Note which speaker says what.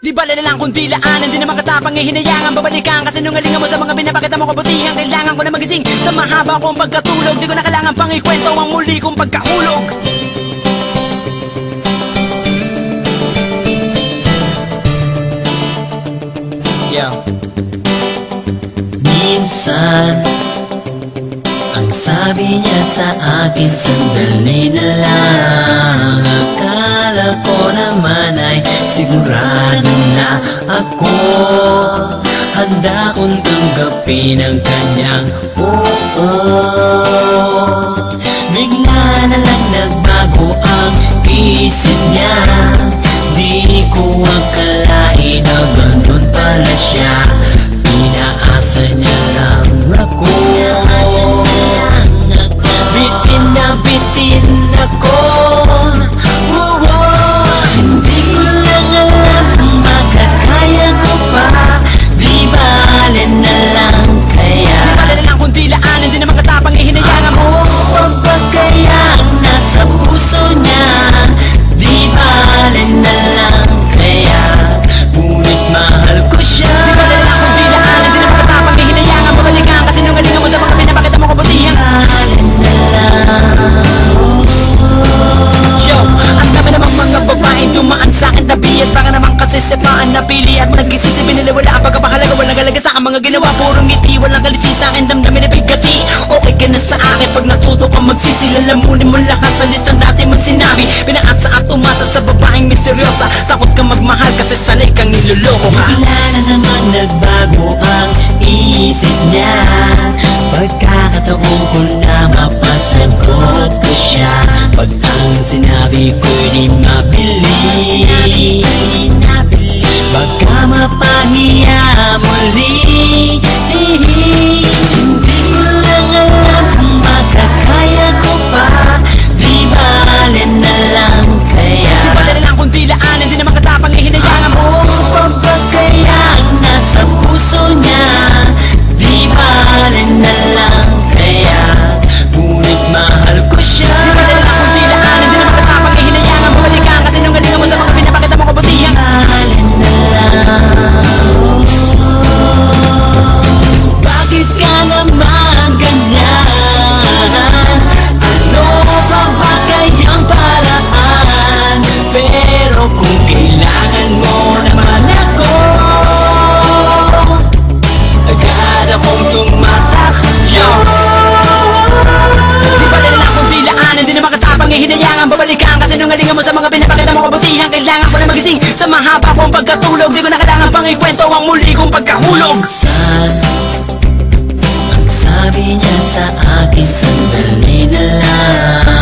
Speaker 1: Di bala na lang kung dilaan, hindi naman katapang hinayangan. Babalikan kasi nungalingan mo sa mga binapakita mo kabutihan. Kailangan ko na magising sa mahaba kong pagkatulog. Di ko na kailangan pang ikwento ang muli kong pagkahulog. Yeah.
Speaker 2: Minsan ang sabi niya sa akin, sandali na lang. Akala ko naman ay sigurado na ako. Handa kong tanggapin ang kanyang oo. Bigla na lang nagbago ang isip niya. Di ko akalain na ganun pala siya. Pinaasa niya lang ako. Bitin na bitin ako. Hindi ko lang alam kung makakaya ko pa. Di bale na lang kaya.
Speaker 1: Di bala na lang kung dilaan, hindi naman katapang hinayangan mo.
Speaker 2: Ba kaya ang nasa puso niya? Di bale na lang kaya. Ngunit mahal ko siya.
Speaker 1: Di bala na lang kung dilaan, hindi naman katapang hinayangan. Babalikan kasi nungalingan mo sa mga binapakita mo kabutihan. Yo, ang dami namang mga babaeng dumaan sa akin tabi. At baka naman kasi sepaan napili at nagsisisi biniliwala ang pagkapahalaga. Walang halaga sa akin mga ginawa, purong ngiti. Walang kaliti sa akin, damdamin na bigati. Okay ka na sa akin pag natuto kang magsisilalamunin mo lahat salitang dati mong sinabi. Pinaasa at umasa sa babaeng misteryosa. Takot kang magmahal kasi sanay kang niloloko ka.
Speaker 2: Bigla na naman nagbago ang isip niya. Pagkakataon ko na mapasagot ko siya. Pag ang sinabi ko'y di mabili, baka mapahiya muli. Hindi ko lang alam kung makakaya ko pa. Di bale na lang kaya.
Speaker 1: Di bala na lang kung dilaan, hindi naman katapang hinayangan mo.
Speaker 2: Ba kaya ang nasa puso niya? Di bale na lang kaya. Ngunit mahal ko siya.
Speaker 1: Di bala na lang kung dilaan, hindi naman katapang hinayangan. Babalikan kasi nungalingan mo sa mga binapakita mo kabutihan.
Speaker 2: Bakit ka naman ganyan? Ano ba kayang paraan? Pero kung kailangan mo naman ako, agad akong tumatakbo.
Speaker 1: Di bala na lang kung dilaan, hindi naman katapang hinayangan. Babalikan kasi nungalingan mo sa mga binapakita mo kabutihan. Kailangan ko na magising sa mahaba kong pagkatulog. Di ko na kailangan pang ikwento ang muli kong pagkahulog.
Speaker 2: Minsan ang sabi niya sa akin, sandali na lang.